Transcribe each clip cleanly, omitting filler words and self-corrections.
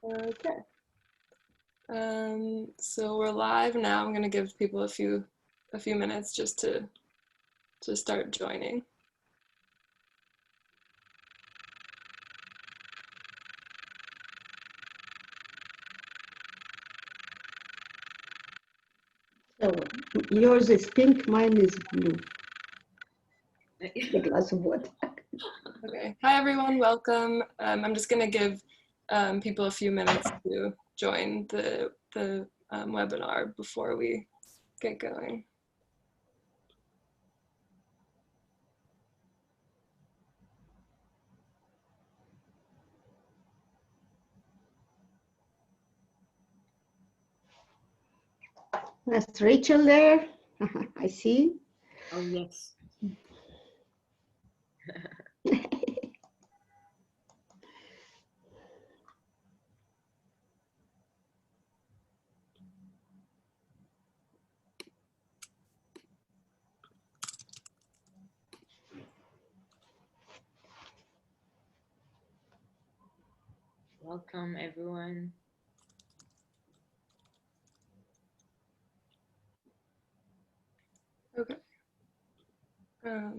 Okay. So we're live now. I'm going to give people a few minutes just to start joining. So yours is pink, mine is blue. A glass of water. Okay. Hi everyone, welcome. I'm just going to give people a few minutes to join the webinar before we get going. That's Rachel there. I see. Oh, yes. Welcome, everyone. Okay. All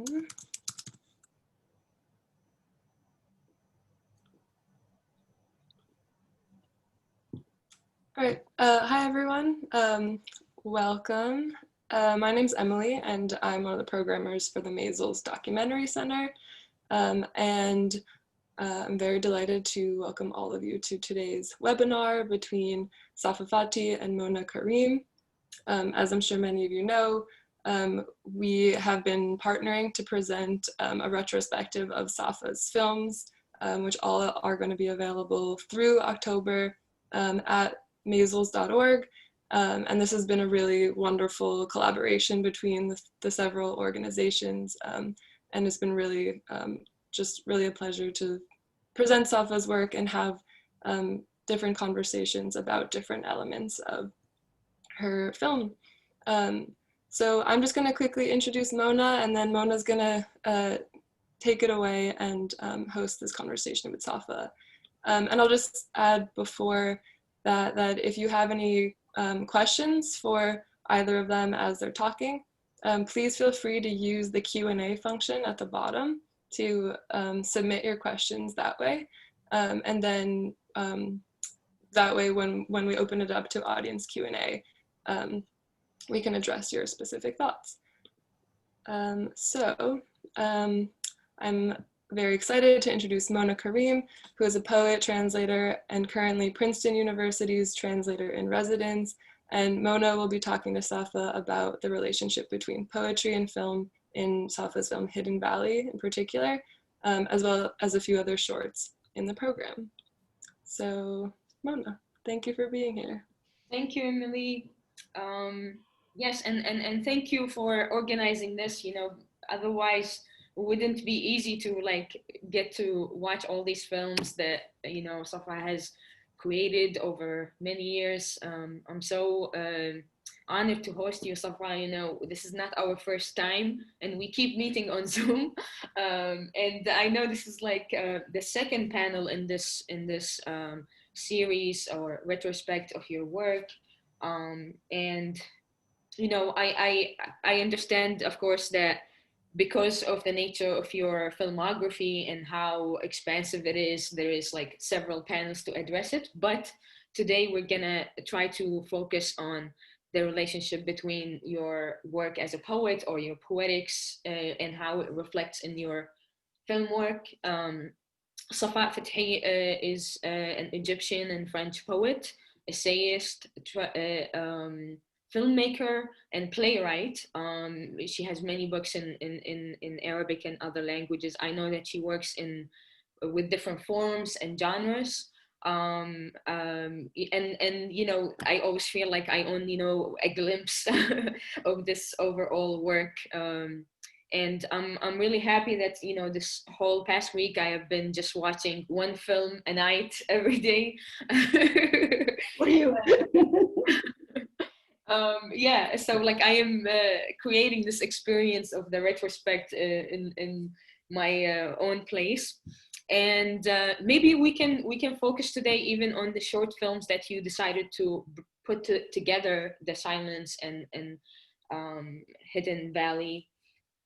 right. Hi, everyone. Welcome. My name's Emily, and I'm one of the programmers for the Maysles Documentary Center. And I'm very delighted to welcome all of you to today's webinar between Safaa Fathy and Mona Kareem. As I'm sure many of you know, we have been partnering to present a retrospective of Safaa's films, which all are going to be available through October at maysles.org. And this has been a really wonderful collaboration between the several organizations. And it's been really, just really a pleasure to present Safaa's work and have different conversations about different elements of her film. So I'm just going to quickly introduce Mona, and then Mona's going to take it away and host this conversation with Safaa. And I'll just add before that if you have any questions for either of them as they're talking, please feel free to use the Q&A function at the bottom to submit your questions that way. And then that way when we open it up to audience Q&A, we can address your specific thoughts. I'm very excited to introduce Mona Kareem, who is a poet, translator, and currently Princeton University's translator in residence. And Mona will be talking to Safaa about the relationship between poetry and film in Safaa's film Hidden Valley in particular, as well as a few other shorts in the program. So Mona, thank you for being here. Thank you, Emily. Yes, and thank you for organizing this. You know, otherwise it wouldn't be easy to like get to watch all these films that, you know, Safaa has created over many years. I'm so honored to host you, Safaa. You know, this is not our first time, and we keep meeting on Zoom. And I know this is like the second panel in this series or retrospect of your work. And you know, I understand, of course, that because of the nature of your filmography and how expansive it is, there is like several panels to address it. But today we're gonna try to focus on the relationship between your work as a poet or your poetics and how it reflects in your film work. Safaa Fathy is an Egyptian and French poet, essayist, filmmaker, and playwright. She has many books in Arabic and other languages. I know that she works with different forms and genres. And you know, I always feel like I only know a glimpse of this overall work. And I'm really happy that, you know, this whole past week I have been just watching one film a night every day. For you. Yeah, so like I am creating this experience of the retrospect in my own place. And maybe we can focus today even on the short films that you decided to put together, The Silence and Hidden Valley.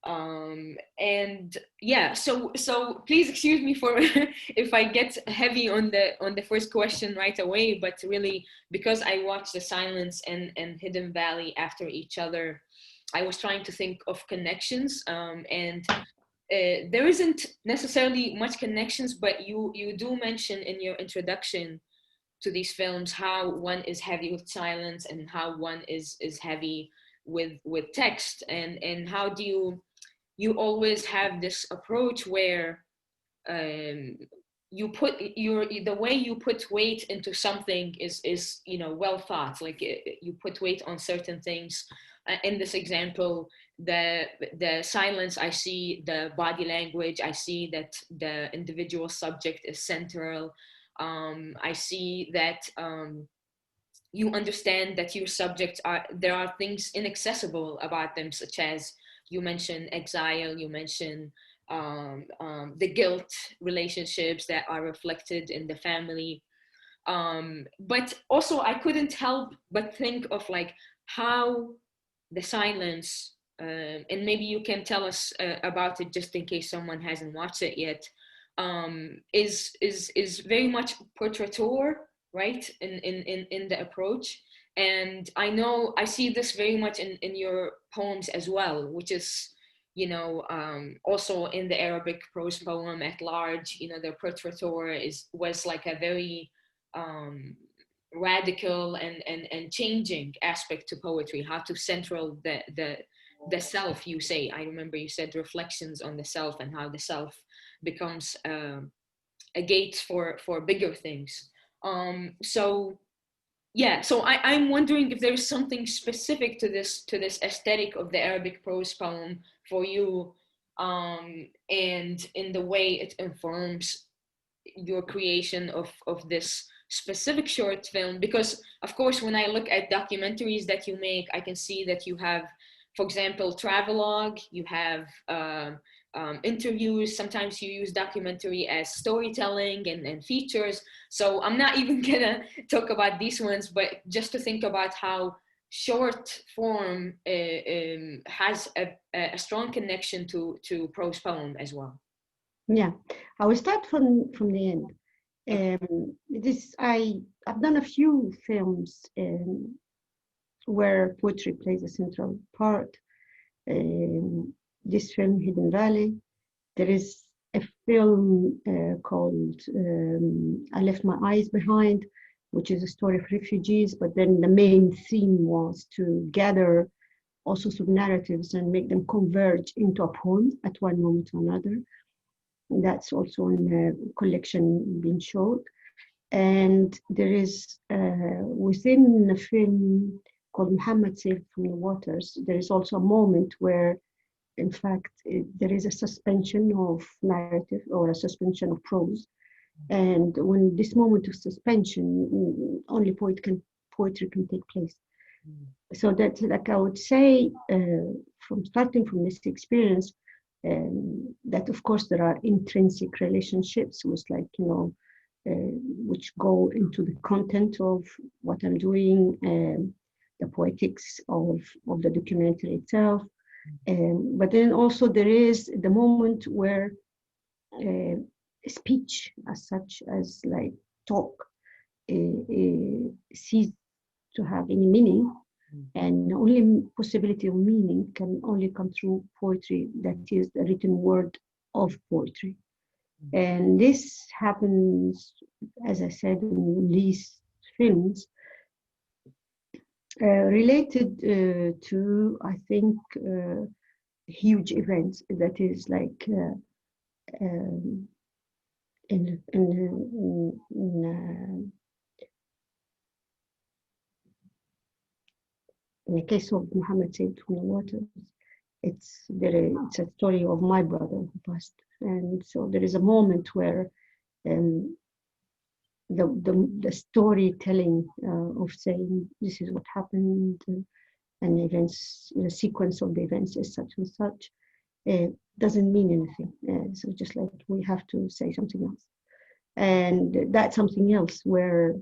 And yeah, so please excuse me for if I get heavy on the first question right away, but really because I watched The Silence and Hidden Valley after each other, I was trying to think of connections, and there isn't necessarily much connections, but you do mention in your introduction to these films how one is heavy with silence and how one is heavy with text, and how do you always have this approach where you put the way you put weight into something is well thought, like you put weight on certain things. In this example, the silence, I see the body language, I see that the individual subject is central. I see that you understand that your subjects there are things inaccessible about them, such as you mentioned exile, you mentioned the guilt relationships that are reflected in the family. But also I couldn't help but think of like how The Silence, and maybe you can tell us about it just in case someone hasn't watched it yet, is very much portraiture, right, in the approach. And I know I see this very much in your poems as well, which is also in the Arabic prose poem at large. The portraiture was like a very radical and changing aspect to poetry, how to central the self. You say, I remember you said reflections on the self, and how the self becomes a gate for bigger things. So yeah, so I'm wondering if there's something specific to this aesthetic of the Arabic prose poem for you, and in the way it informs your creation of this specific short film. Because of course, when I look at documentaries that you make, I can see that you have, for example, travelogue, you have interviews, sometimes you use documentary as storytelling and features. So I'm not even gonna talk about these ones, but just to think about how short form has a strong connection to prose poem as well. Yeah, I will start from the end. I've done a few films where poetry plays a central part. This film, Hidden Valley. There is a film called I Left My Eyes Behind, which is a story of refugees, but then the main theme was to gather all sorts of narratives and make them converge into a poem at one moment or another. That's also in a collection being showed. And there is within a film called Mohammad Saved from the Waters, there is also a moment where, in fact, there is a suspension of narrative or a suspension of prose. And when this moment of suspension, only poetry can take place. So that's, like I would say, from starting from this experience, that of course there are intrinsic relationships with, like, which go into the content of what I'm doing, the poetics of the documentary itself. But then also there is the moment where speech as such, as like talk, cease to have any meaning, and the only possibility of meaning can only come through poetry, that is the written word of poetry. And this happens, as I said, in these films, related to, I think, huge events, that is like in the case of Mohammad Saved from the Waters, it's a story of my brother who passed. And so there is a moment where the storytelling of saying this is what happened, and events, the sequence of the events is such and such, doesn't mean anything. So just like we have to say something else. And that's something else where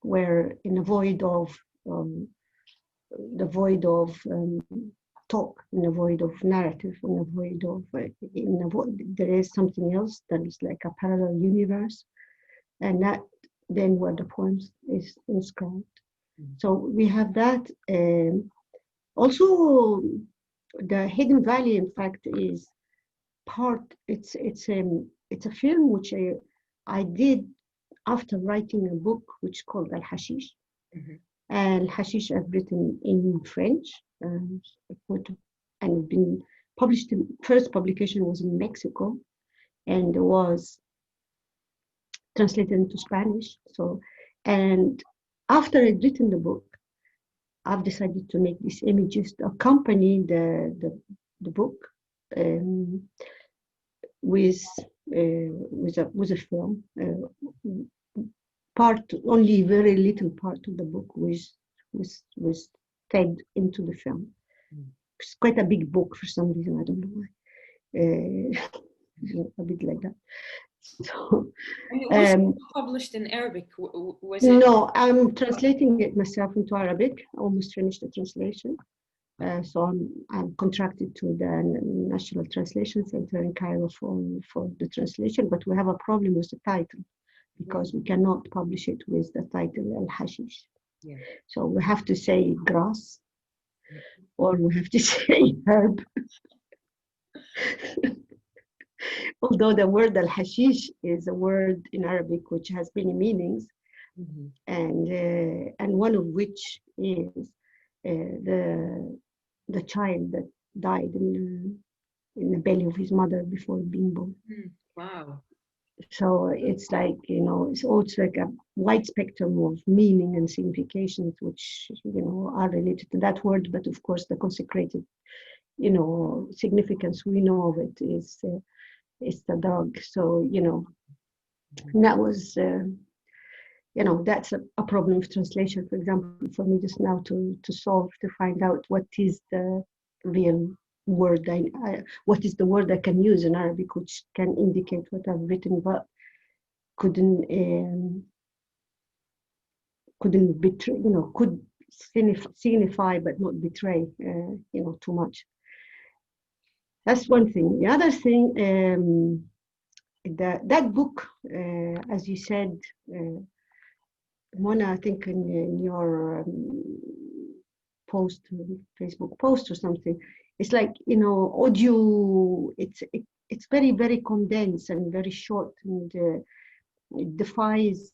in a void of the void of talk, in a void of narrative, in a void of there is something else that is like a parallel universe, and that then where the poems is inscribed. So we have that. Also, the Hidden Valley, in fact, is part. It's a film which I did after writing a book which is called Al Hashish. Al Hashish I've written in French, and been published. First publication was in Mexico, and was translated into Spanish. So, and after I'd written the book, I've decided to make these images to accompany the book with a film. Only very little part of the book was fed into the film. It's quite a big book for some reason, I don't know why. A bit like that. So, was it published in Arabic? Was it? No, I'm translating it myself into Arabic. I almost finished the translation. So I'm contracted to the National Translation Center in Cairo for the translation, but we have a problem with the title because we cannot publish it with the title Al Hashish. Yeah. So we have to say grass, or we have to say herb. Although the word Al Hashish is a word in Arabic which has many meanings, and one of which is the child that died in the belly of his mother before being born. Wow. So it's like, it's also like a wide spectrum of meaning and significations which, are related to that word. But of course, the consecrated, significance we know of it is the dog. So, that was, that's a problem of translation, for example, for me just now to solve, to find out what is the real word, what is the word I can use in Arabic which can indicate what I've written, but couldn't betray, could signify but not betray, too much. That's one thing. The other thing, that book, as you said, Mona, I think in your post, Facebook post or something, it's like, audio, it's very, very condensed and very short, and it defies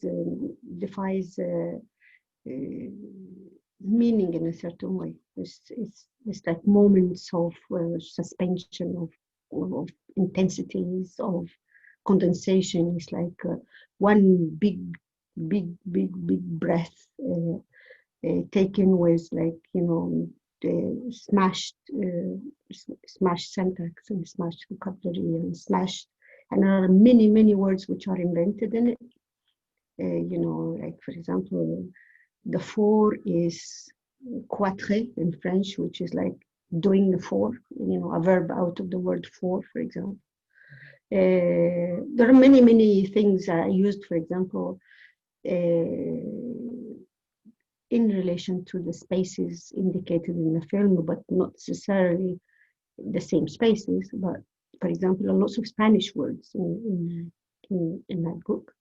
meaning in a certain way. It's like moments of suspension, of intensities, of condensation. It's like one big breath taken with, like, the smashed syntax and smashed vocabulary and and there are many words which are invented in it. Like, for example, the four is quatre in French, which is like doing the four, a verb out of the word for example. There are many things I used, for example, in relation to the spaces indicated in the film, but not necessarily the same spaces. But for example, lots of Spanish words in that book,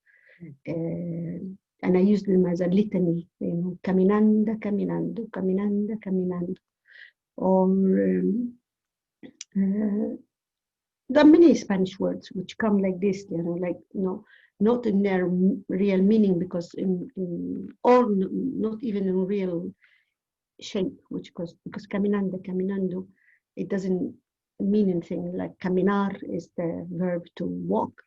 and I use them as a litany, caminando, caminando, caminando, caminando, or there are many Spanish words which come like this, not in their real meaning, because or not even in real shape, because caminando, it doesn't mean anything. Like caminar is the verb to walk,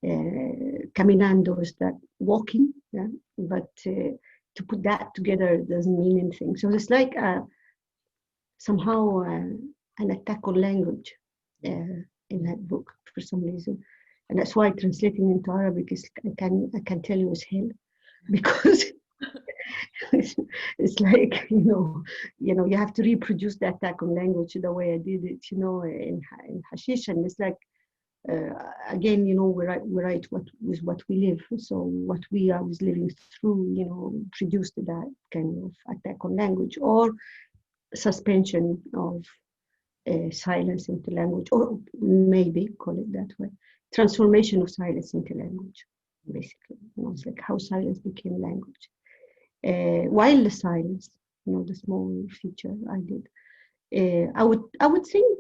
caminando is that walking, but to put that together doesn't mean anything. So it's like somehow an attack on language in that book for some reason. And that's why translating into Arabic is, I can tell you, is hell, because It's like, you have to reproduce the attack on language the way I did it, in Hashish. And it's like, again, we write what we live. So what we are is living through, produced that kind of attack on language, or suspension of silence into language, or maybe call it that way, transformation of silence into language, basically. It's like how silence became language. While the silence, the small feature I did, I would think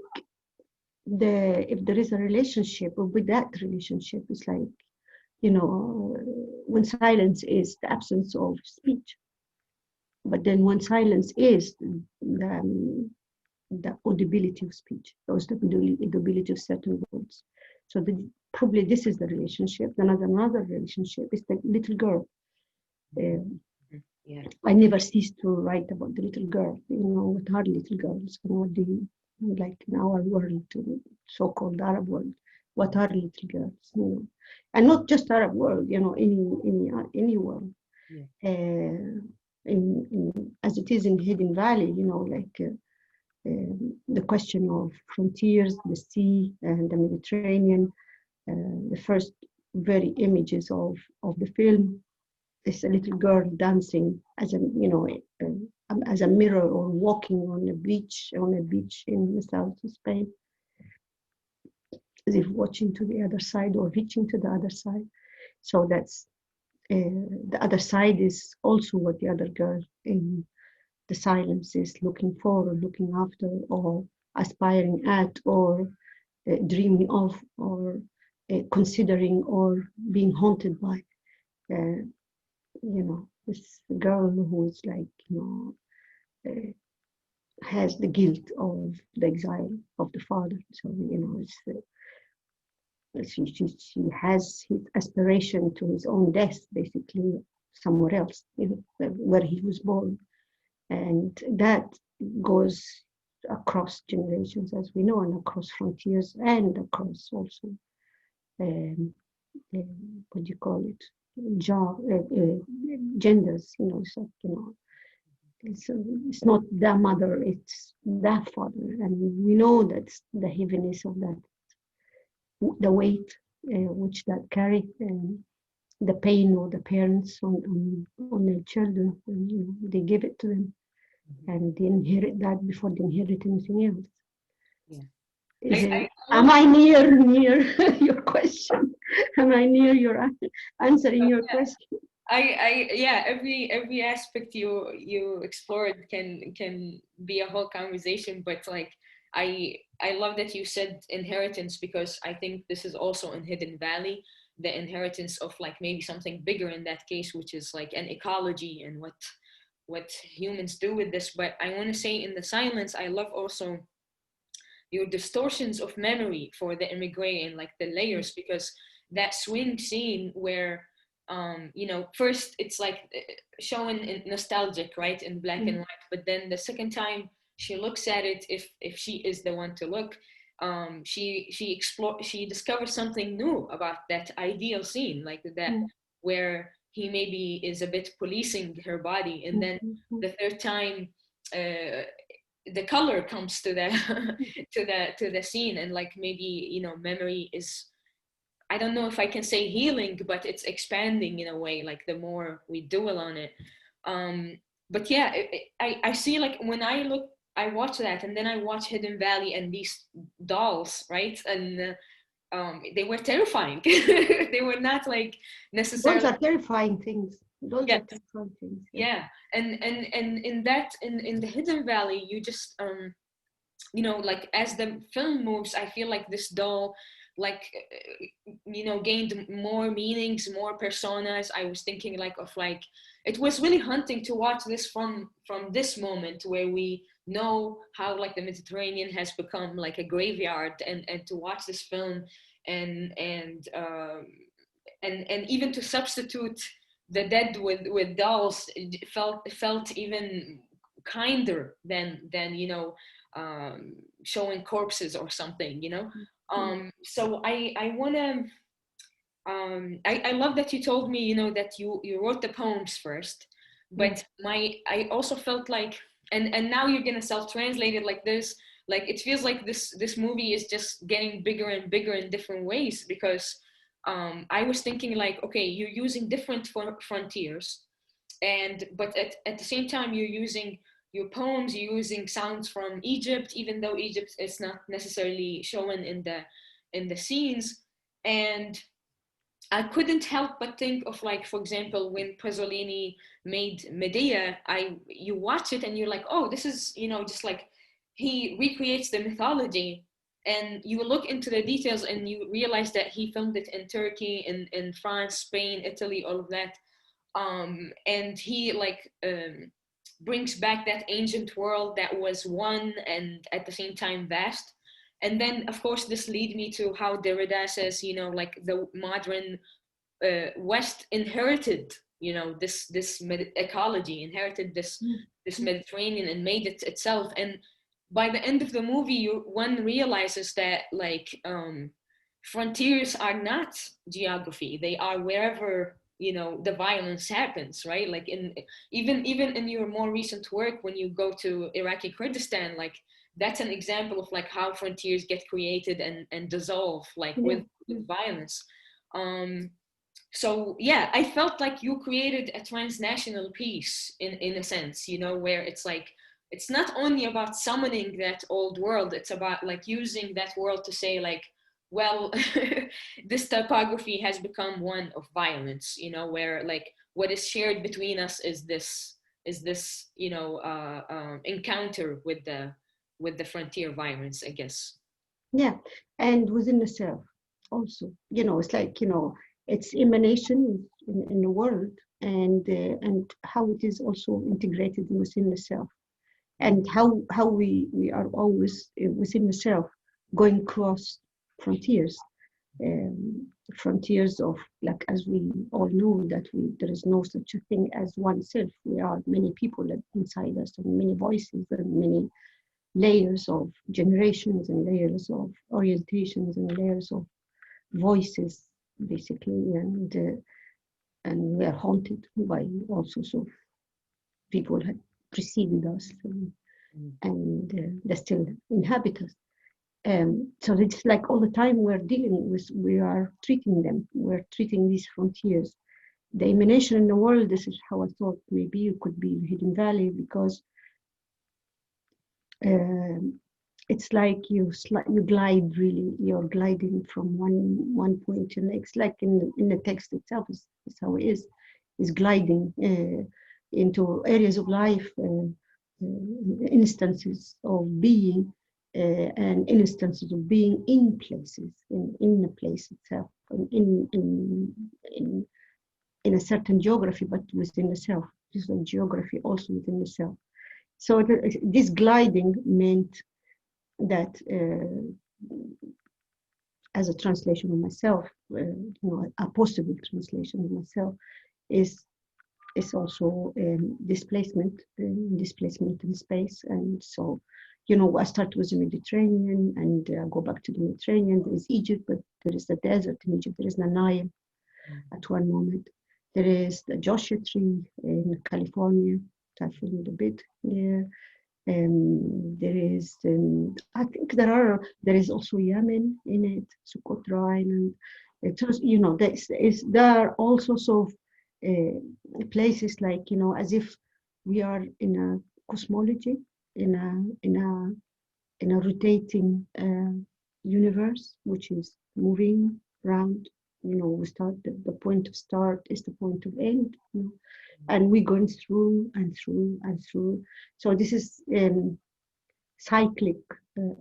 if there is a relationship, or with that relationship, it's like, when silence is the absence of speech, but then when silence is the audibility of speech, or the audibility of certain words. So probably this is the relationship. Another relationship is the little girl. Yeah. I never cease to write about the little girl, what are little girls, what do you, like in our world, so-called Arab world, what are little girls, and not just Arab world, any world. Yeah. As it is in Hidden Valley, the question of frontiers, the sea, and the Mediterranean. The first very images of the film is a little girl dancing as as a mirror, or walking on a beach in the south of Spain, as if watching to the other side or reaching to the other side. So that's the other side is also what the other girl in the silence is looking for, or looking after, or aspiring at, or dreaming of, or considering, or being haunted by. This girl who is like, has the guilt of the exile of the father. So, she has his aspiration to his own death, basically, somewhere else, where he was born. And that goes across generations, as we know, and across frontiers, and across also, what do you call it, genders. It's like, it's not the mother, it's that father. And we know that's the heaviness of that, the weight which that carry, and the pain of the parents on their children. And, they give it to them, and they inherit that before they inherit anything else. Yeah. Am I near your question? Am I near your answering your question? Yeah, every aspect you explored can be a whole conversation, but like I love that you said inheritance, because I think this is also in Hidden Valley, the inheritance of like maybe something bigger in that case, which is like an ecology and what humans do with this. But I want to say in the silence, I love also your distortions of memory for the immigrant, and like the layers, because that swing scene where first it's like showing nostalgic, right, in black and white, but then the second time she looks at it, if she is the one to look, she discovers something new about that ideal scene, like that, where he maybe is a bit policing her body, and then the third time the color comes to the to the scene, and like maybe memory is, I don't know if I can say healing, but it's expanding in a way, like the more we dwell on it. But yeah, I see, like when I watch that, and then I watch Hidden Valley and these dolls, right? And they were terrifying. They were not like necessarily. Those are terrifying things. Those Yeah. are terrifying things. Yeah, and in that in the Hidden Valley, you just like as the film moves, I feel like this doll, like gained more meanings, more personas. I was thinking like of like, it was really haunting to watch this from this moment where we know how like the Mediterranean has become like a graveyard, and to watch this film, and even to substitute the dead with dolls, it felt even kinder than showing corpses or something, so I want to I love that you told me that you wrote the poems first, But I also felt like, and now you're gonna self-translate it like this, like it feels like this movie is just getting bigger and bigger in different ways, because I was thinking like, okay, you're using different frontiers, but at the same time you're using your poems, you're using sounds from Egypt, even though Egypt is not necessarily shown in the scenes. And I couldn't help but think of, like, for example, when Pasolini made Medea, you watch it and you're like, oh, this is, just like he recreates the mythology, and you look into the details and you realize that he filmed it in Turkey, in France, Spain, Italy, all of that. And he brings back that ancient world that was one and at the same time vast. And then, of course, this lead me to how Derrida says, like the modern West inherited, this ecology, inherited this Mediterranean and made it itself. And by the end of the movie, one realizes that frontiers are not geography; they are wherever the violence happens, right? Like even in your more recent work, when you go to Iraqi Kurdistan, like that's an example of like how frontiers get created and dissolve, like with violence. So yeah, I felt like you created a transnational piece in a sense, where it's like it's not only about summoning that old world, it's about like using that world to say like, well, this typography has become one of violence, where like what is shared between us is this encounter with the frontier violence, I guess. Yeah, and within the self also, it's like, it's emanation in the world, and how it is also integrated within the self, and how we are always within the self going across frontiers, frontiers of, like, as we all know, that there is no such a thing as one self. We are many people inside us, and many voices, and many layers of generations, and layers of orientations, and layers of voices, basically. And we are haunted by all sorts of people that preceded us, and they still inhabit us. So it's like all the time we are treating them, we're treating these frontiers. The emanation in the world, this is how I thought maybe it could be Hidden Valley, because it's like you glide, really. You're gliding from one point to the next, like in the text itself is how it is gliding into areas of life, instances of being, and instances of being in places, in the place itself, in a certain geography, but within the self. This is geography also within the self. So this gliding meant that, as a translation of myself, a possible translation of myself, is also displacement in space. And so, I start with the Mediterranean, and go back to the Mediterranean. There is Egypt, but there is the desert in Egypt. There is the Nile at one moment. There is the Joshua tree in California, I filmed a bit there. There is, I think there is also Yemen in it, Socotra Island. There are all sorts of places, like, as if we are in a cosmology, in a rotating universe, which is moving around. We start, the point of start is the point of end, and we're going through and through and through. So this is cyclic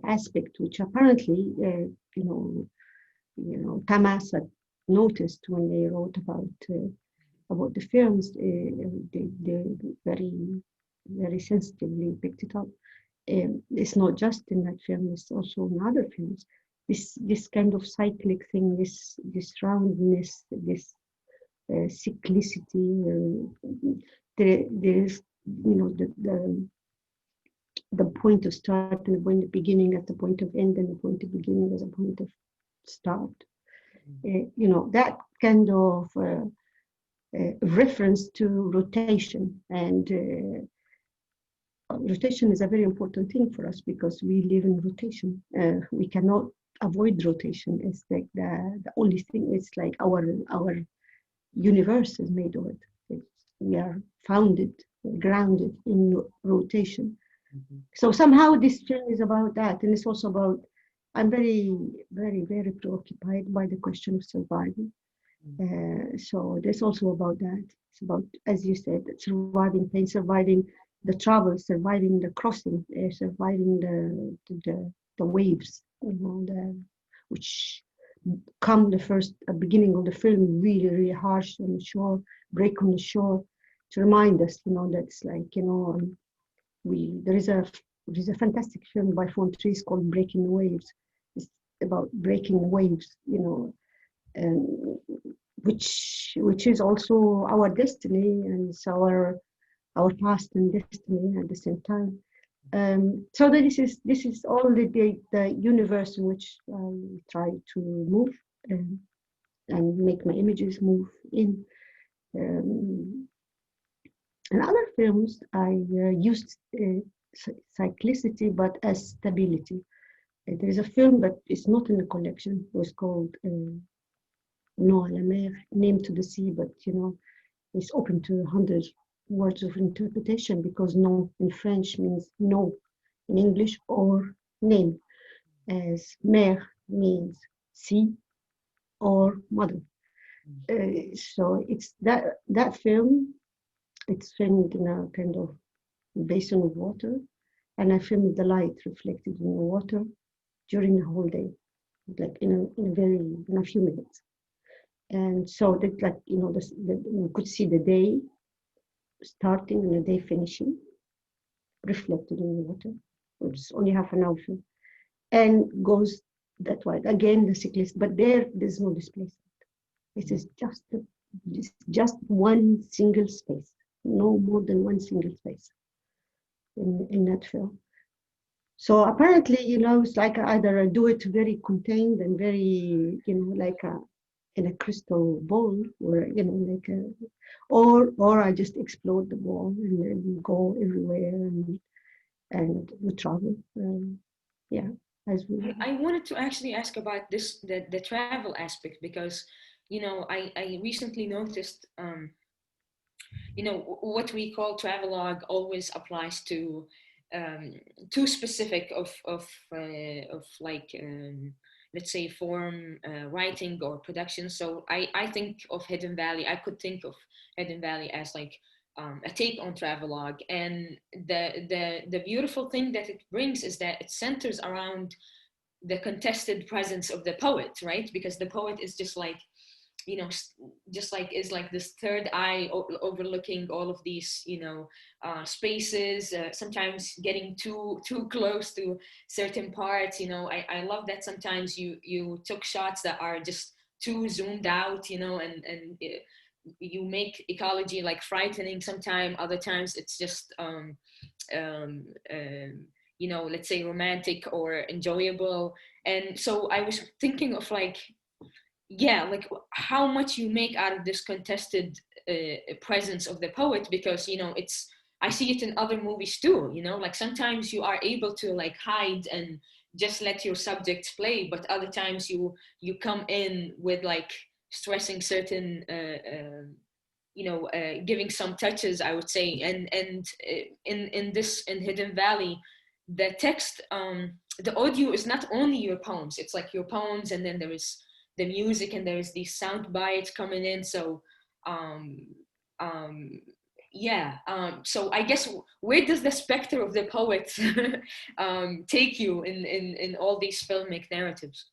aspect, which apparently, Tamas had noticed when they wrote about the films. They very, very sensitively picked it up. It's not just in that film; it's also in other films. This kind of cyclic thing, this roundness, this cyclicity. There is, the point of start and the point of beginning at the point of end, and the point of beginning as a point of start. That kind of reference to rotation, and rotation is a very important thing for us because we live in rotation. We cannot avoid rotation. It's like the only thing. It's like our universe is made of it. We are founded, grounded in rotation. Mm-hmm. So somehow this film is about that, and it's also about. I'm very, very, very preoccupied by the question of survival. So there's also about that. It's about, as you said, surviving pain, surviving the travel, surviving the crossing, surviving the waves, which come the first beginning of the film really, really harsh on the shore, break on the shore, to remind us, that's like, there is a fantastic film by Fontrice called Breaking the Waves. It's about breaking the waves, and which is also our destiny, and it's our past and destiny at the same time. So that this is all the universe in which I try to move and make my images move in. In other films, I used cyclicity, but as stability. There is a film that is not in the collection. It was called No à la mer, Name to the Sea, but it's open to 100 words of interpretation, because no in French means no in English, or name, as mer means sea or mother. So it's that film. It's filmed in a kind of basin of water, and I filmed the light reflected in the water during the whole day, like in a few minutes. And so that, like, you could see the day starting and the day finishing, reflected in the water. It's only half an hour film, and goes that way again, the cyclist. But there's no displacement. It is just one single space, no more than one single space in that film. So apparently, it's like either I do it very contained and very, like in a crystal ball, or or I just explode the ball and then go everywhere and we travel. Yeah, as we. I wanted to actually ask about this, the travel aspect, because I recently noticed what we call travelogue always applies to too specific of like let's say form, writing or production. So I think of Hidden Valley. I could think of Hidden Valley as like a take on travelogue, and the beautiful thing that it brings is that it centers around the contested presence of the poet, right? Because the poet is just like, just like is like this third eye overlooking all of these spaces, sometimes getting too close to certain parts. I love that sometimes you took shots that are just too zoomed out, and you make ecology like frightening sometimes. Other times it's just let's say romantic or enjoyable. And so I was thinking of like, yeah, like how much you make out of this contested presence of the poet, because it's, I see it in other movies too, like sometimes you are able to like hide and just let your subjects play, but other times you come in with like stressing certain giving some touches, I would say. And in Hidden Valley, the text, the audio is not only your poems, it's like your poems, and then there is the music, and there's these sound bites coming in. So so I guess, where does the specter of the poet take you in all these filmic narratives?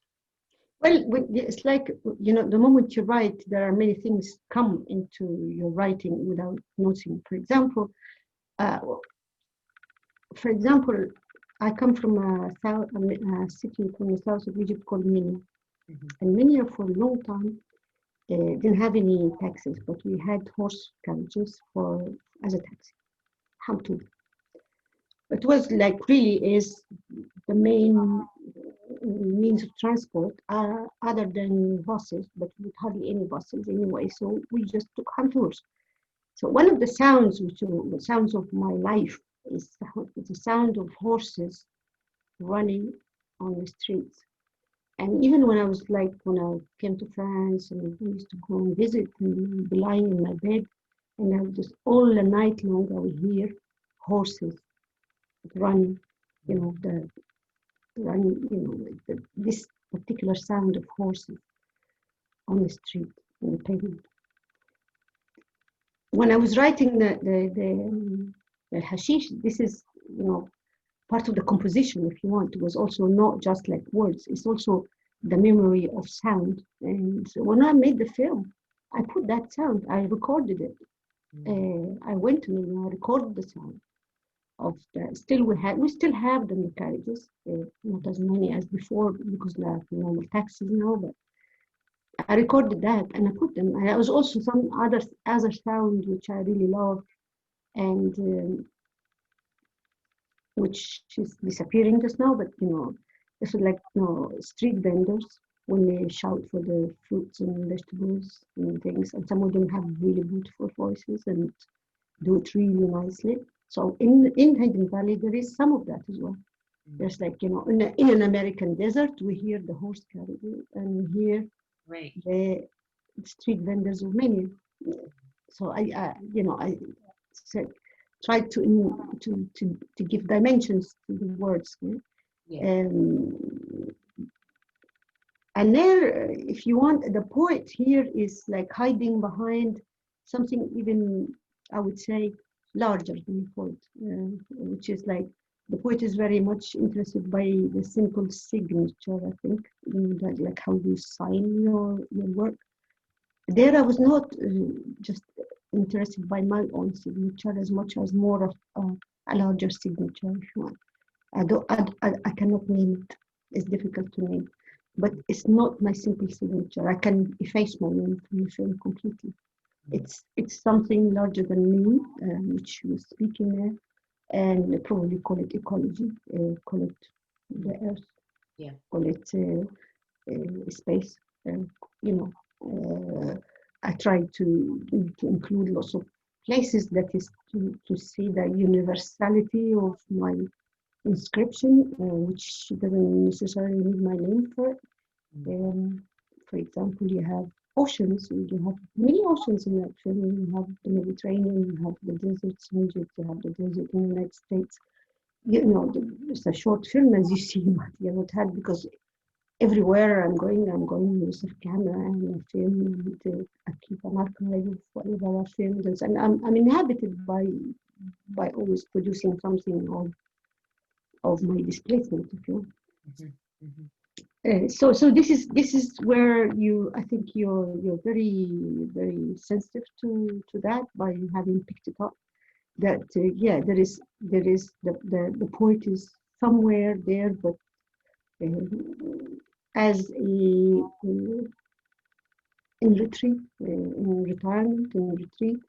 Well, it's like, the moment you write, there are many things come into your writing without noticing. For example, I come from a city from the south of Egypt called Minya. Mm-hmm. And Minya, for a long time, didn't have any taxis, but we had horse carriages as a taxi. How to? It was like really is the main means of transport other than buses, but with hardly any buses anyway. So we just took hand tours. So one of the sounds, which are the sounds of my life, is the sound of horses running on the streets. And even when I was like, when I came to France and I used to go and visit and be lying in my bed, and I would just all the night long I would hear horses running, the running, this particular sound of horses on the street, on the pavement. When I was writing the hashish, this is, part of the composition, if you want. It was also not just like words, it's also the memory of sound. And when I made the film, I put that sound, I recorded it. I went to I recorded the sound of the, we still have the carriages, not as many as before because there are normal taxis now, but I recorded that and I put them. And there was also some other sound which I really love, and which is disappearing just now, but this is like street vendors when they shout for the fruits and vegetables and things, and some of them have really beautiful voices and do it really nicely. So in Hidden Valley there is some of that as well. There's like in an American desert we hear the horse carriage and we hear the street vendors of many. So I said, tried to give dimensions to the words. And there, if you want, the poet here is like hiding behind something even, I would say, larger than the poet, which is like, the poet is very much interested by the simple signature, I think, like how you sign your work. There I was not just interested by my own signature as much as more of a larger signature, if you want. I cannot name it. It's difficult to name. But it's not my simple signature. I can efface my name from the film completely. It's something larger than me, which was speaking there, and probably call it ecology, call it the earth, call it space. I try to include lots of places that is to see the universality of my inscription, which doesn't necessarily need my name for it. For example, you have oceans, you have many oceans in that film. You have the Mediterranean, you have the deserts in Egypt, you have the desert in the United States. It's a short film, as you see, but it had, because everywhere I'm going with a camera and a film, and I keep an archive of whatever I filmed, and I'm inhabited by always producing something of my displacement, if you want. So this is where I think you're very, very sensitive to that by having picked it up. That there is the poet is somewhere there, but as in retreat, in retirement, in retreat,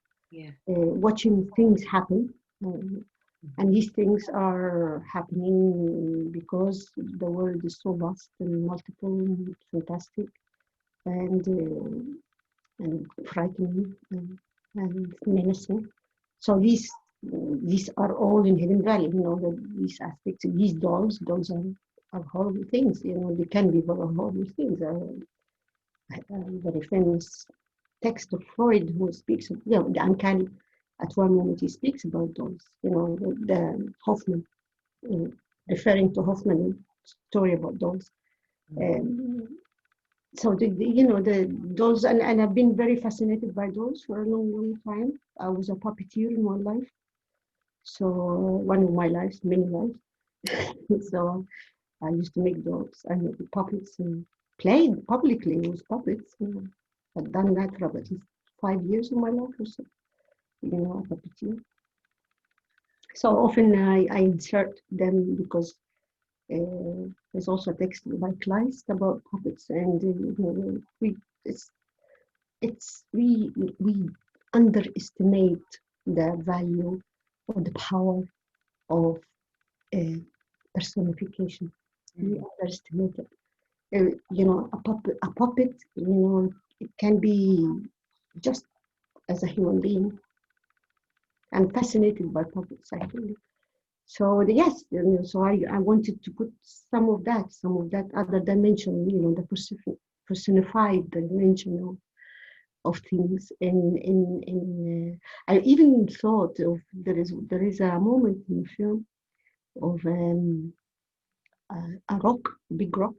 watching things happen. And these things are happening because the world is so vast and multiple and fantastic and frightening and menacing. So these are all in Hidden Valley. These aspects. These dolls are horrible things. They can be horrible things. A very famous text of Freud who speaks of the uncanny. At one moment he speaks about dolls, the Hoffman, referring to Hoffman's story about dolls. So the dolls, and I've been very fascinated by dolls for a long, long time. I was a puppeteer in one life, so one of my lives, many lives. So I used to make dolls. I made puppets and played publicly with puppets. I've done that for about 5 years of my life or so. A puppeteer. So often I insert them because there's also a text by Kleist about puppets, and we underestimate the value or the power of personification. We underestimate it. A puppet, it can be just as a human being. I'm fascinated by puppets, actually. So yes, so I wanted to put some of that other dimension, the personified dimension of things. I even thought of there is a moment in the film of a rock, a big rock,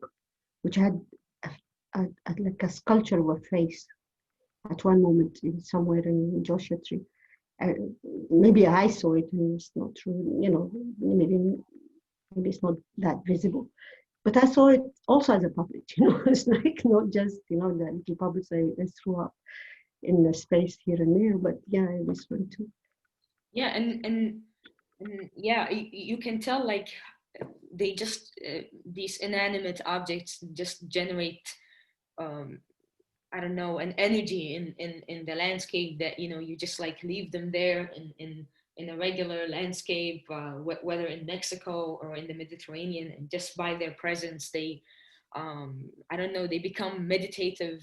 which had like a sculpture of a face at one moment somewhere in Joshua Tree. Maybe I saw it and it's not true, maybe it's not that visible. But I saw it also as a puppet, it's like not just, the little puppets I threw up in the space here and there, but yeah, this one too. Yeah, and yeah, you can tell like they just these inanimate objects just generate I don't know, an energy in the landscape that you just like leave them there in a regular landscape, whether in Mexico or in the Mediterranean, and just by their presence they I don't know, they become meditative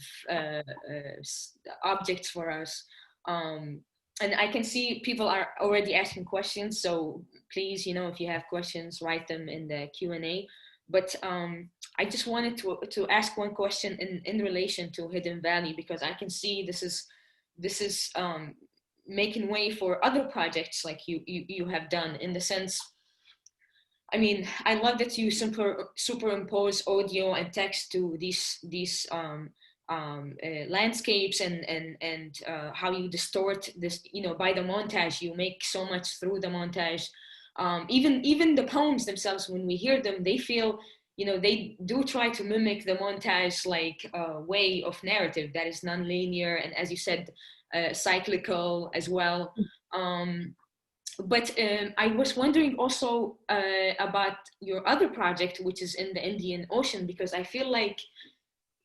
objects for us. And I can see people are already asking questions, so please, if you have questions, write them in the Q&A. But I just wanted to ask one question in relation to Hidden Valley, because I can see this is making way for other projects like you have done, in the sense, I mean, I love that you superimpose audio and text to these landscapes, and how you distort this, by the montage. You make so much through the montage. Even the poems themselves, when we hear them, they feel, they do try to mimic the montage like way of narrative that is non-linear, and as you said, cyclical as well. But I was wondering also about your other project, which is in the Indian Ocean, because I feel like,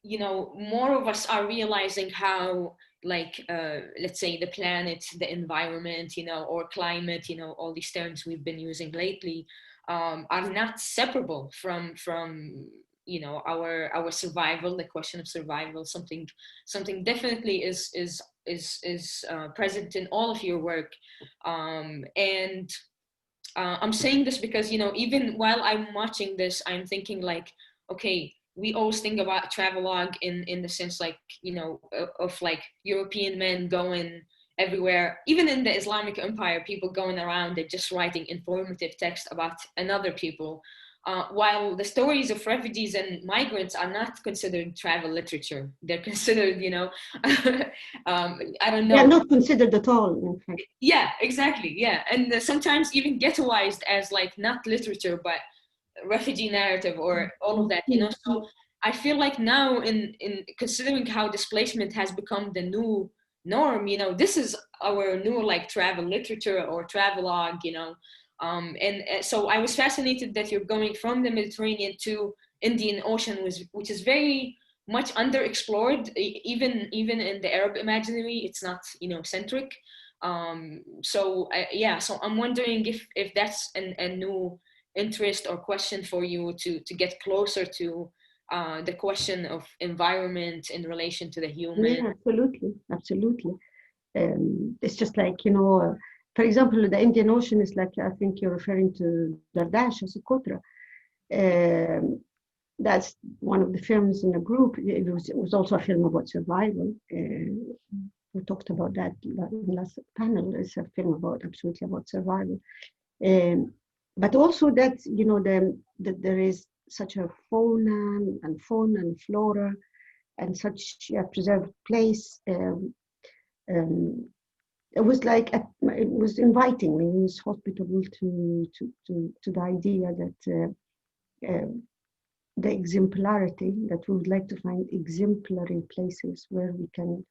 more of us are realizing how, like, let's say the planet, the environment, or climate, all these terms we've been using lately, are not separable from our survival. The question of survival, something definitely is present in all of your work. And I'm saying this because, even while I'm watching this, I'm thinking like, okay, we always think about travelogue in the sense like, of like European men going everywhere. Even in the Islamic Empire, people going around and just writing informative text about another people. While the stories of refugees and migrants are not considered travel literature. They're considered, I don't know. They're not considered at all, in fact. Yeah, exactly. Yeah. And sometimes even ghettoized as like not literature, but refugee narrative or all of that, So I feel like now in considering how displacement has become the new norm, this is our new like travel literature or travelogue, and so I was fascinated that you're going from the Mediterranean to Indian Ocean, which is very much underexplored, even in the Arab imaginary. It's not, centric. So I'm wondering if that's a new interest or question for you to get closer to the question of environment in relation to the human. Yeah, absolutely. It's just like, for example, the Indian Ocean is like, I think you're referring to Dardash or Socotra. That's one of the films in the group. It was also a film about survival. We talked about that in the last panel. It's a film absolutely about survival. But also that, that there is such a fauna and flora and such a preserved place. It was like it was inviting me. It was hospitable to the idea that the exemplarity, that we would like to find exemplary places where we can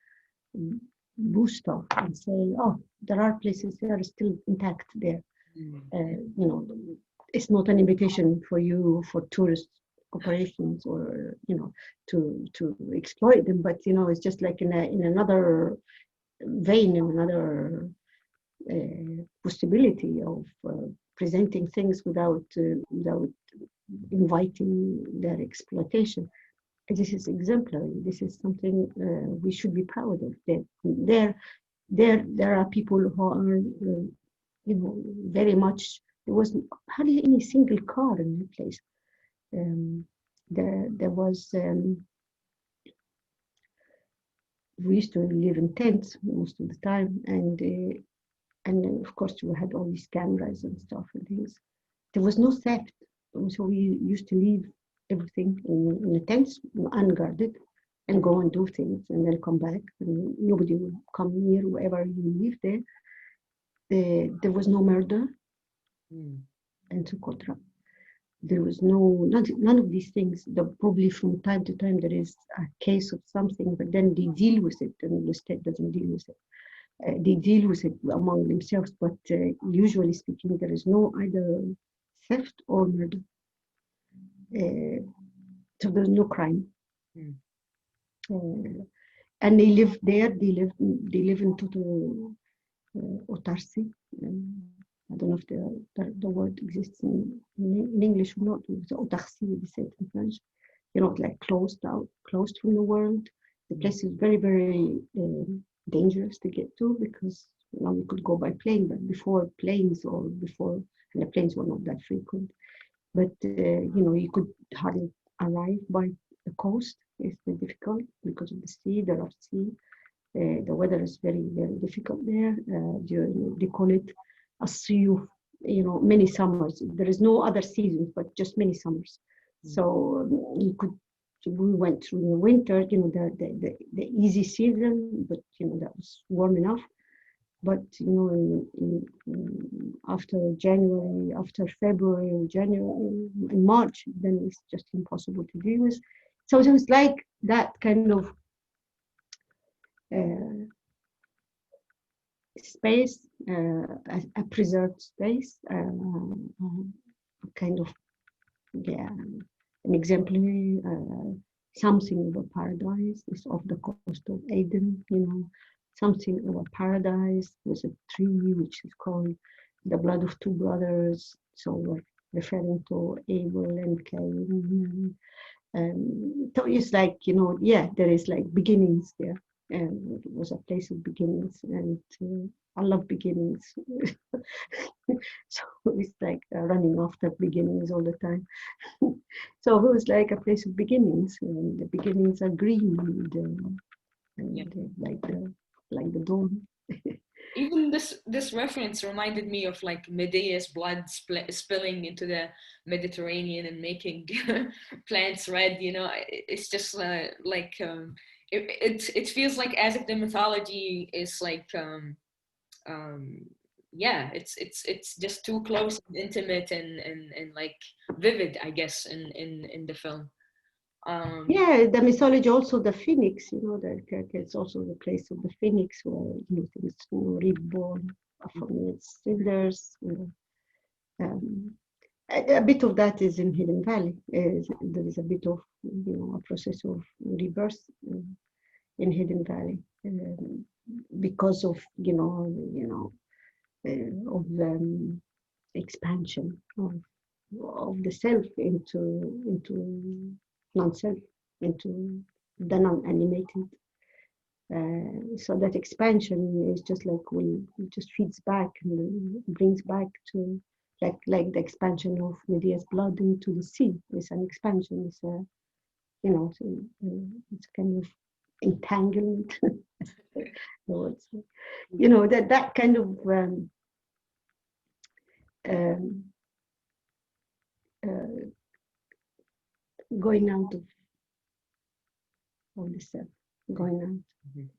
boost off and say, oh, there are places that are still intact there. It's not an invitation for you for tourist operations or to exploit them, but it's just like in another vein, in another possibility of presenting things without inviting their exploitation. This is exemplary. This is something we should be proud of. That there are people who are, very much. There was hardly any single car in the place. There was. We used to live in tents most of the time, and then of course we had all these cameras and stuff and things. There was no theft, so we used to leave everything in the tents unguarded and go and do things and then come back, and nobody would come near wherever you live there. There was no murder and Socotra. There was none of these things. Probably from time to time there is a case of something, but then they deal with it, and the state doesn't deal with it. They deal with it among themselves, but usually speaking, there is no either theft or murder. So there's no crime. And they live there. They live in total autarcy. I don't know if the word exists in English or not. It's autarcie, they say it in French. You're not like closed from the world. The place is very, very dangerous to get to, because now we could go by plane, but before, and the planes were not that frequent. But you could hardly arrive by the coast. It's very difficult because of the sea, the rough sea. The weather is very, very difficult there. They call it a sea of, many summers. There is no other seasons, but just many summers. So we went through the winter, the easy season, but that was warm enough. But after January, after February, January, and March, then it's just impossible to deal with. So it was like that kind of space, a preserved space, kind of, an exemplary, something of a paradise. It's off the coast of Aden, something of a paradise. There's a tree which is called the blood of two brothers, so we're referring to Abel and Cain. So it's like, there is like beginnings there. And it was a place of beginnings, and I love beginnings. So it's like running after beginnings all the time. So it was like a place of beginnings, and the beginnings are green and like the dawn. Even this reference reminded me of like Medea's blood spilling into the Mediterranean and making plants red. It's just it feels like as if the mythology is like it's just too close and intimate and like vivid, I guess, in the film. The mythology, also the phoenix, it's also the place of the phoenix, where things reborn from its cinders. A bit of that is in Hidden Valley. There is a bit of a process of rebirth in Hidden Valley, because of of the expansion of the self into non-self, into the non-animated. So that expansion is just like it just feeds back and brings back to like the expansion of Medea's blood into the sea. It's an expansion. It's it's kind of entanglement. That kind of going out of the self, going out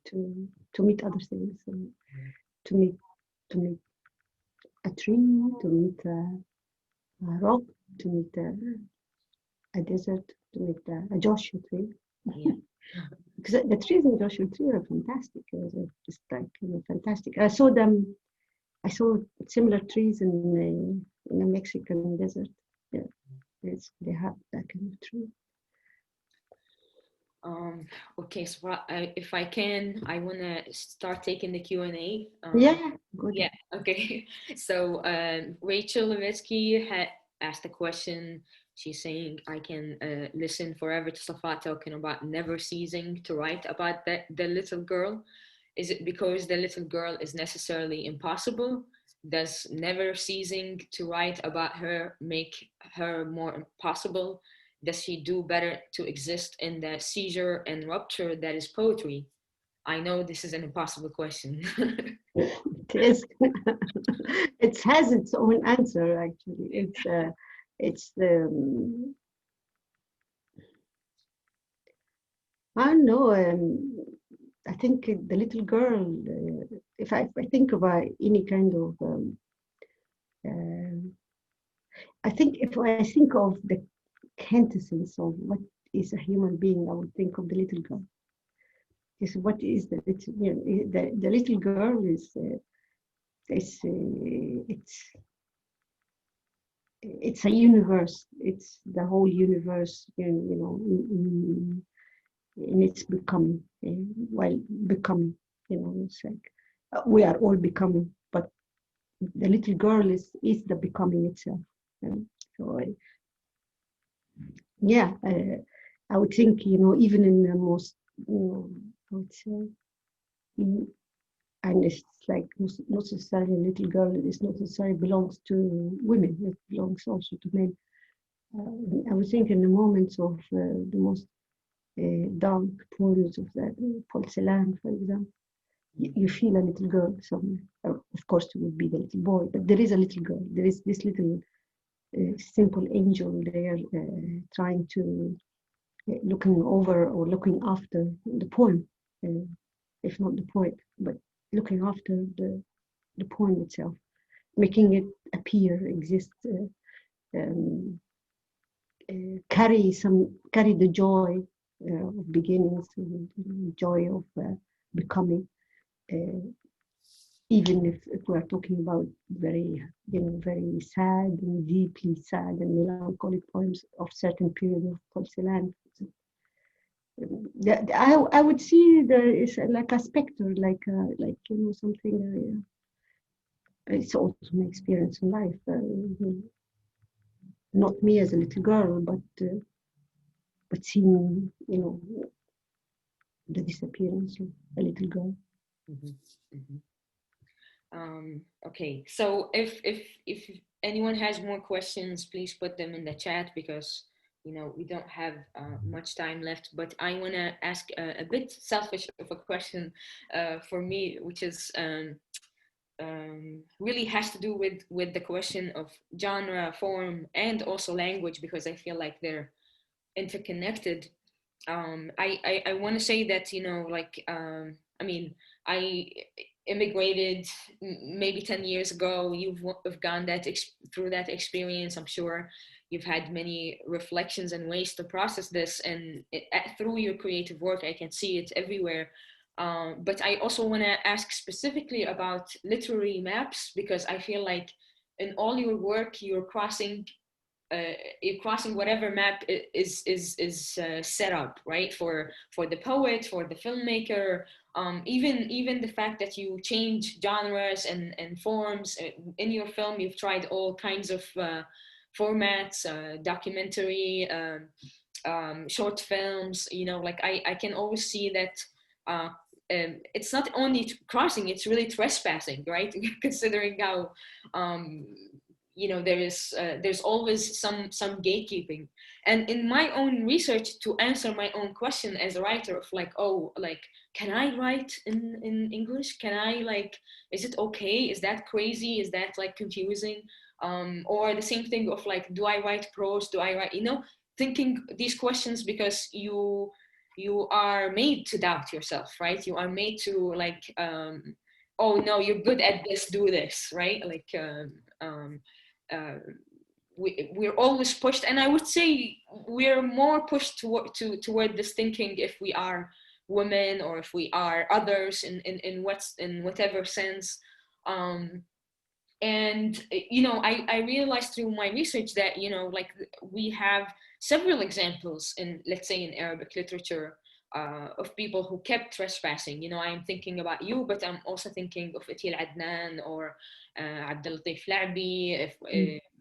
to meet other things, to meet a tree, to meet a rock, to meet a desert, to meet a Joshua tree. Because the trees in Joshua tree are fantastic. Just like fantastic. I saw similar trees in the Mexican desert. Yeah, they have that kind of tree. Okay, so if I can, I want to start taking the Q&A. Good. Yeah, okay. So Rachel Levitsky had asked a question. She's saying, I can listen forever to Safaa talking about never ceasing to write about the little girl. Is it because the little girl is necessarily impossible? Does never ceasing to write about her make her more impossible? Does she do better to exist in the seizure and rupture that is poetry? I know this is an impossible question. It is. It has its own answer, actually. It's the I don't know. I think the little girl. If I think about any kind of, uh, I think if I think of the quintessence of what is a human being, I would think of the little girl. Is what is the little, the little girl is it's a universe. It's the whole universe, in its becoming, while becoming, it's like we are all becoming, but the little girl is the becoming itself. So yeah, I would think, even in the most, I would say, and it's like not necessarily a little girl. It is not necessarily belongs to women. It belongs also to men. I would think in the moments of the most dark poems of that porcelain, for example, you feel a little girl somewhere. Of course, it would be the little boy, but there is a little girl. There is this little simple angel there, trying to looking over or looking after the poem, if not the poet, but looking after the poem itself, making it appear, exist, um, carry the joy of beginnings, and joy of becoming. Uh, Even if we're talking about very, very sad and deeply sad and melancholic poems of certain period of porcelain. I would see there is like a specter, like something. It's also my experience in life. Not me as a little girl, but seeing the disappearance of a little girl. Mhm, mhm. Okay, so if anyone has more questions, please put them in the chat, because we don't have much time left. But I want to ask a bit selfish of a question for me, which is really has to do with the question of genre, form, and also language, because I feel like they're interconnected. I want to say that I mean, I immigrated maybe 10 years ago. You've gone through that experience. I'm sure you've had many reflections and ways to process this, and through your creative work I can see it everywhere. But I also want to ask specifically about literary maps, because I feel like in all your work you're crossing whatever map is set up, right, for the poet, for the filmmaker. Even the fact that you change genres and forms in your film. You've tried all kinds of formats, documentary, short films. Like I can always see that it's not only crossing, it's really trespassing, right? Considering how there's always some gatekeeping. And in my own research, to answer my own question as a writer of like, oh, like, can I write in English? Can I, like, is it okay? Is that crazy? Is that like confusing? Or the same thing of like, do I write prose? Do I write, thinking these questions, because you are made to doubt yourself, right? You are made to like, oh no, you're good at this, do this, right? Like uh, we're always pushed, and I would say we're more pushed toward this thinking, if we are women or if we are others in whatever sense. And I realized through my research that like we have several examples in, let's say, in Arabic literature, of people who kept trespassing. I'm thinking about you, but I'm also thinking of Itil Adnan or Abdel Latif Labi, if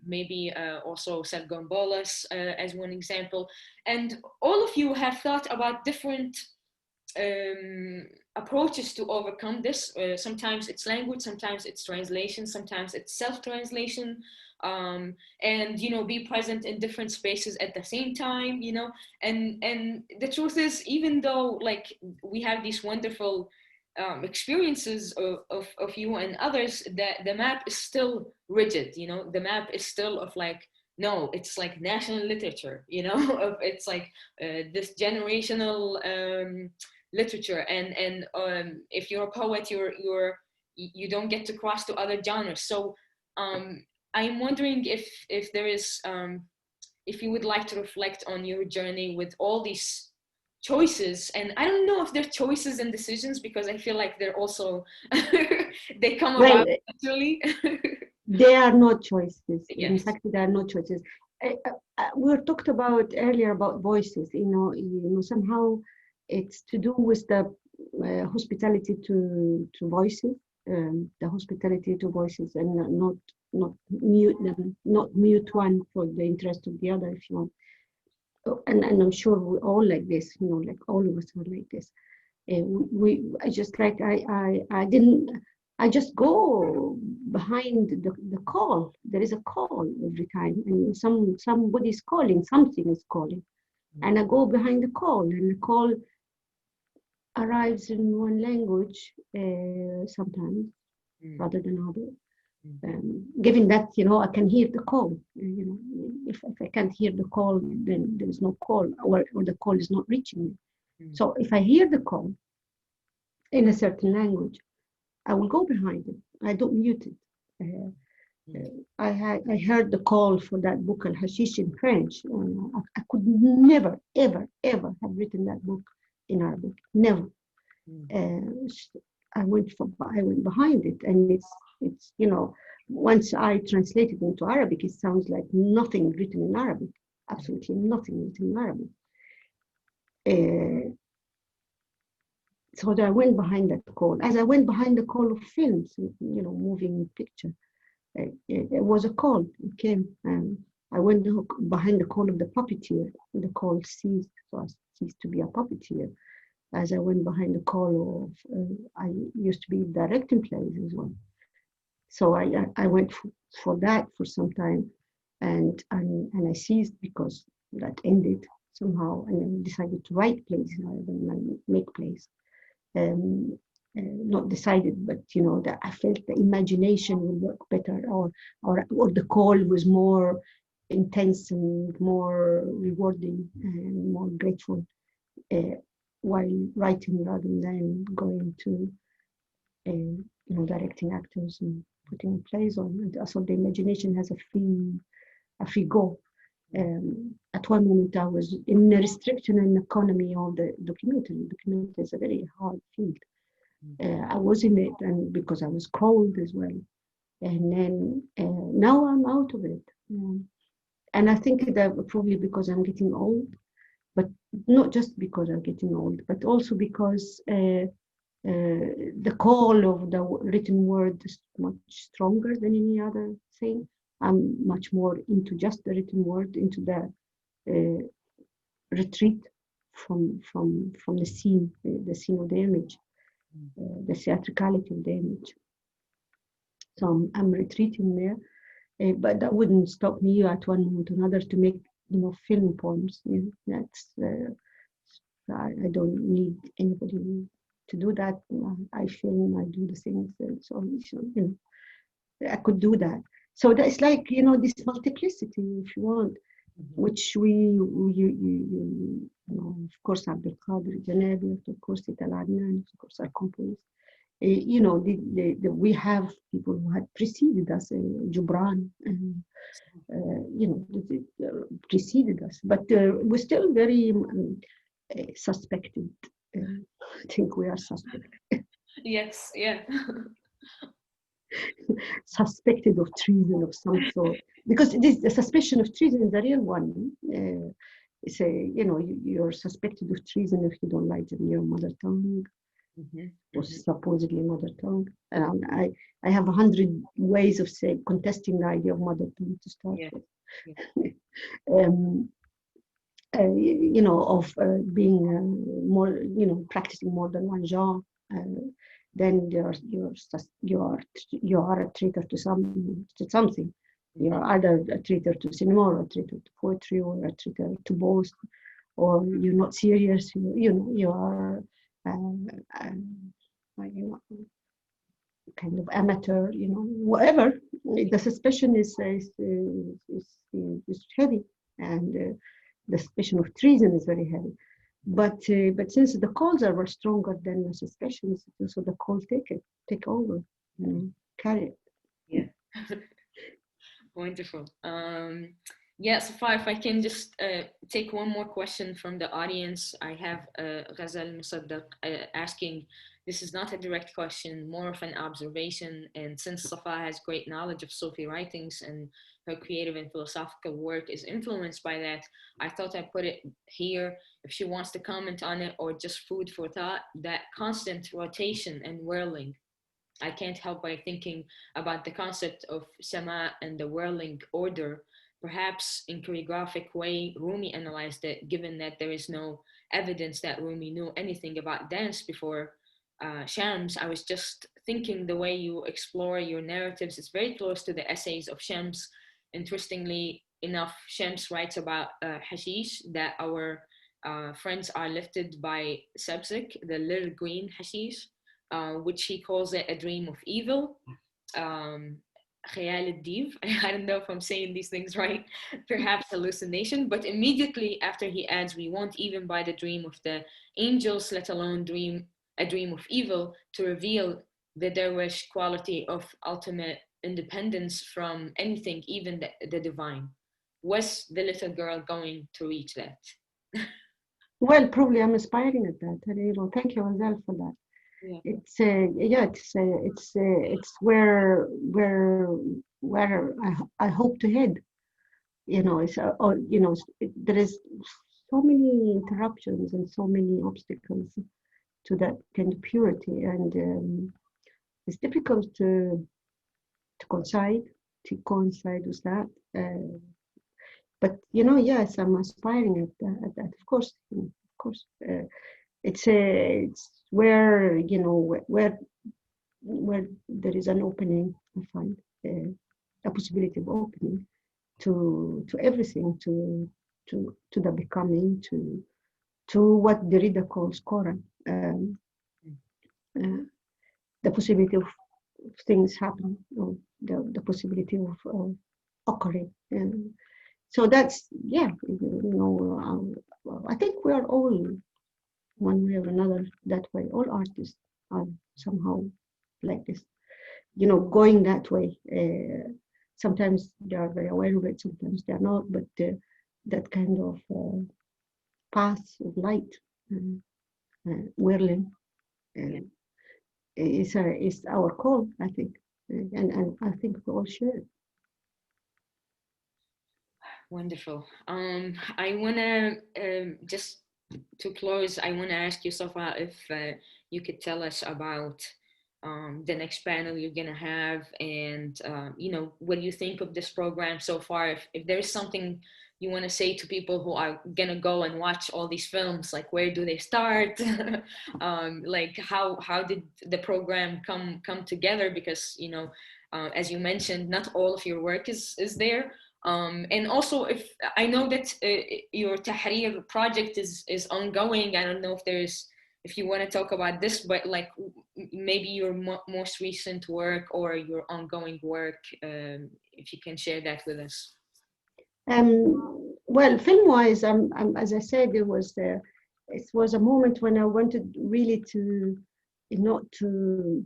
maybe also Sergon Bolas as one example. And all of you have thought about different approaches to overcome this. Sometimes it's language, sometimes it's translation, sometimes it's self-translation, and be present in different spaces at the same time, and the truth is, even though like we have these wonderful experiences of you and others, that the map is still rigid. The map is still of like, no, it's like national literature, it's like this generational literature, and if you're a poet, you don't get to cross to other genres. So I'm wondering if there is if you would like to reflect on your journey with all these choices. And I don't know if they're choices and decisions, because I feel like they're also they come about naturally. They are not choices. Yes. In fact, they are not choices. We were talked about earlier about voices. Somehow it's to do with the hospitality to voices, the hospitality to voices, and not mute them, not mute one for the interest of the other, if you want. And I'm sure we're all like this, like all of us are like this. I just go behind the call. There is a call every time, and somebody's calling, something is calling, and I go behind the call, and the call arrives in one language sometimes rather than other. Given that I can hear the call, if I can't hear the call, then there is no call, or the call is not reaching me. So if I hear the call in a certain language, I will go behind it. I don't mute it. I heard the call for that book Al Hashish in French. I could never, ever, ever have written that book in Arabic. Never. I went behind it, and it's once I translate it into Arabic, it sounds like nothing written in Arabic. Absolutely nothing written in Arabic. So I went behind that call. As I went behind the call of films, moving picture, it was a call. It came, and I went behind the call of the puppeteer. The call ceased, so I ceased to be a puppeteer. As I went behind the call of, I used to be directing plays as well. So I went for that for some time, and I ceased because that ended somehow, and I decided to write plays rather than make plays. Not decided, but that I felt the imagination would work better, or the call was more intense and more rewarding and more grateful while writing, rather than going to directing actors and putting plays on. And so the imagination has a free go. At one moment I was in a restriction and economy of the documentary. Documentary is a very hard field. I was in it, and because I was cold as well. And then now I'm out of it. And I think that probably because I'm getting old, but not just because I'm getting old, but also because the call of the written word is much stronger than any other thing. I'm much more into just the written word, into the retreat from the scene of the image, the theatricality of the image. So I'm retreating there, but that wouldn't stop me at one moment or another to make film poems. That's I don't need anybody to do that. I film, I do the things, and so I could do that. So that's like this multiplicity, if you want, which of course Abdul Qadir Janabi, of course Ital Adnan, of course our composers. We have people who had preceded us, Gibran, preceded us, but we're still very suspected. I think we are suspect. Yes, yeah. Suspected of treason of some sort, because the suspicion of treason is a real one. You're suspected of treason if you don't write in your mother tongue. was supposedly mother tongue. And I have 100 ways of contesting the idea of mother tongue to start Yeah. with. Of being more, practicing more than one genre. Then you are a traitor to something. You are either a traitor to cinema or a traitor to poetry or a traitor to both, or you're not serious. You are kind of amateur. Whatever. The suspicion is heavy, and the suspicion of treason is very heavy. But since the calls are stronger than the suspicions, so the calls take over, carry it. Yeah. Wonderful. Yeah, Safaa, if I can just take one more question from the audience. I have Ghazal Musaddaq asking, this is not a direct question, more of an observation. And since Safaa has great knowledge of Sufi writings and her creative and philosophical work is influenced by that, I thought I'd put it here if she wants to comment on it or just food for thought, that constant rotation and whirling. I can't help by thinking about the concept of sama and the whirling order. Perhaps in choreographic way, Rumi analyzed it, given that there is no evidence that Rumi knew anything about dance before Shams. I was just thinking the way you explore your narratives is very close to the essays of Shams. Interestingly enough, Shams writes about hashish, that our friends are lifted by sabzik, the little green hashish, which he calls it a dream of evil. خيال الديف. I don't know if I'm saying these things right, perhaps hallucination, but immediately after he adds, we won't even buy the dream of the angels, let alone a dream of evil, to reveal the dervish quality of ultimate independence from anything, even the divine. Was the little girl going to reach that? Well, probably I'm aspiring at that. And, thank you, Azal, for that. Yeah. It's where I hope to head. There is so many interruptions and so many obstacles to that kind of purity, and it's difficult to coincide with that. But yes, I'm aspiring at that. Of course, it's where where there is an opening. I find a possibility of opening to everything, to the becoming, to what Derrida calls Quran, the possibility of things happening, or the possibility of occurring. So that's I think we are all one way or another that way. All artists are somehow like this, going that way. Sometimes they are very aware of it, sometimes they are not, but that kind of path of light, whirling, is our call, I think, and I think we all share it. Wonderful. I want to just to close, I want to ask you, Safa, if you could tell us about the next panel you're going to have, and what you think of this program so far. If there's something you want to say to people who are going to go and watch all these films, like where do they start? Like how did the program come together? Because as you mentioned, not all of your work is there. And also, if I know that your Tahrir project is ongoing, I don't know if you want to talk about this, but like maybe your most recent work or your ongoing work, if you can share that with us. Well, film-wise, as I said, it was a moment when I wanted really to not to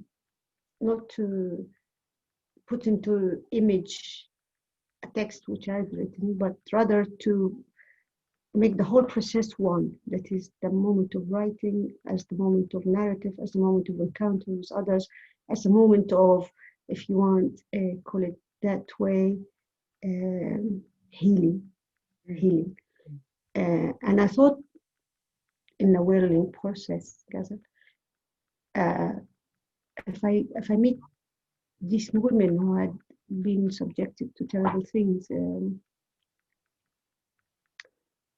put into image a text which I've written, but rather to make the whole process one. That is the moment of writing, as the moment of narrative, as the moment of encounter with others, as the moment of, if you want, call it that way, healing. And I thought in the whirling process, if I meet these women who had been subjected to terrible things in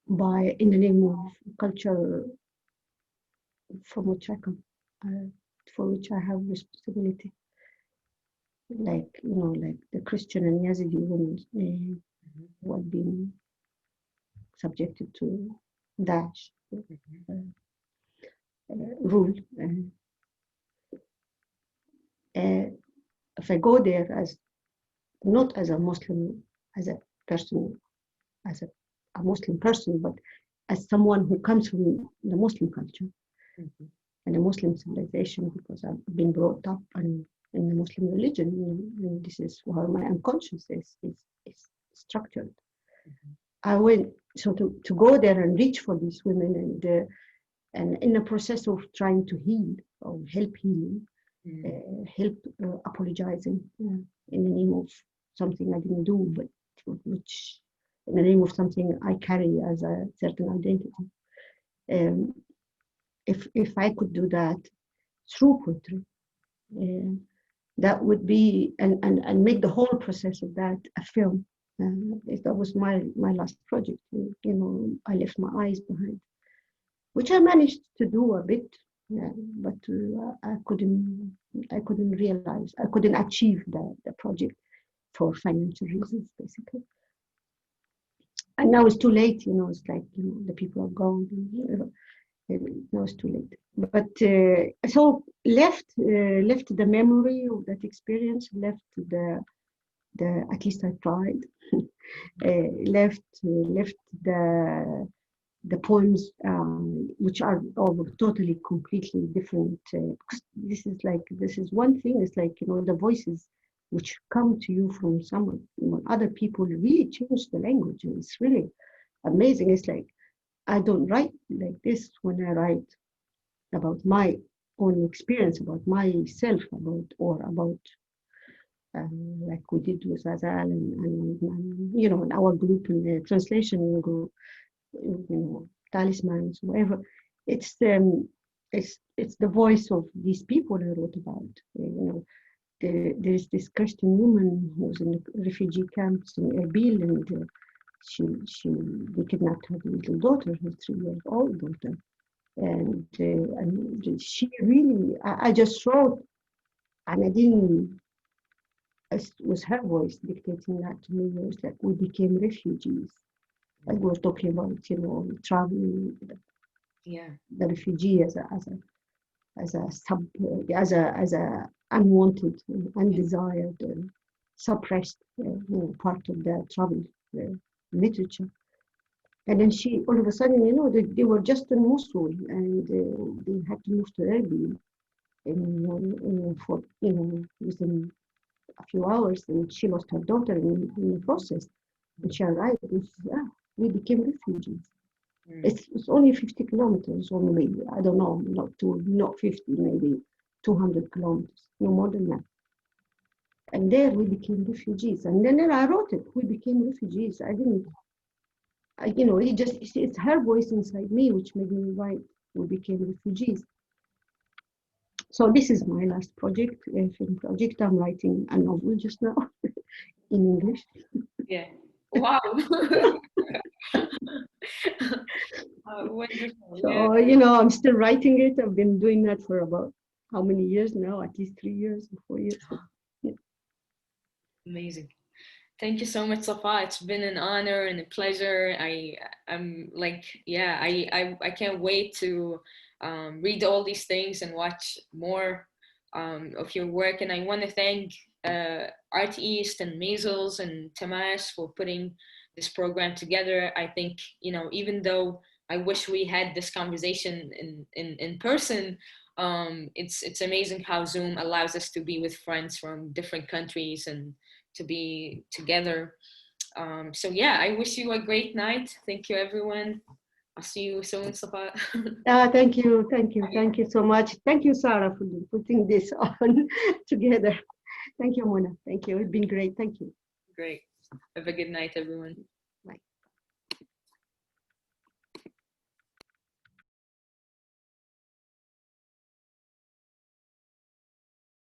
the name of culture from which I come, for which I have responsibility, like like the Christian and Yazidi women who had been subjected to Daesh rule. If I go there as not as a Muslim, as a person, as a Muslim person, but as someone who comes from the Muslim culture and the Muslim civilization, because I've been brought up in the Muslim religion, and this is how my unconscious is structured. I went to go there and reach for these women, and in the process of trying to heal or help healing, help apologizing in the name of something I didn't do, but which in the name of something I carry as a certain identity. If I could do that through poetry, that would be and make the whole process of that a film. That was my last project. I left my eyes behind, which I managed to do a bit, but I couldn't realize, I couldn't achieve the project for financial reasons, basically. And now it's too late, it's like, the people are gone. Now it's too late. But so left the memory of that experience, left the at least I tried, left the poems, which are all totally, completely different. This is one thing. It's like, the voices which come to you from someone, other people really change the language. And it's really amazing. It's like, I don't write like this when I write about my own experience, about myself, about like we did with Azal and our group in the translation group, talismans, whatever. It's the voice of these people I wrote about. There's this Christian woman who was in the refugee camps in Erbil, and they kidnapped her little daughter, her 3-year-old daughter, and she really, I just wrote, and I didn't. It was her voice dictating that to me. It was like we became refugees. Like we were talking about, traveling, the refugee as a unwanted, undesired, suppressed part of the travel literature. And then all of a sudden, they were just in Mosul, and they had to move to Erbil, for within a few hours, and she lost her daughter in the process. And she arrived, and we became refugees. It's only 50 kilometers, only, I don't know, not 50, maybe 200 kilometers, no more than that. And there we became refugees. And then I wrote it, we became refugees. It's her voice inside me which made me write, we became refugees. So this is my last project, film project. I'm writing a novel just now in English. Yeah. Wow. Wonderful. So, I'm still writing it. I've been doing that for about how many years now? At least 3 years or 4 years. Yeah. Amazing. Thank you so much, Safaa. It's been an honor and a pleasure. I'm like, I can't wait to read all these things and watch more of your work. And I want to thank Art East and Maysles and Tamas for putting this program together. I think, even though I wish we had this conversation in person, it's amazing how Zoom allows us to be with friends from different countries and to be together. So I wish you a great night. Thank you, everyone. I'll see you soon, Safaa. Thank you so much. Thank you, Sarah, for putting this on together. Thank you, Mona. Thank you. It's been great. Thank you. Great. Have a good night, everyone.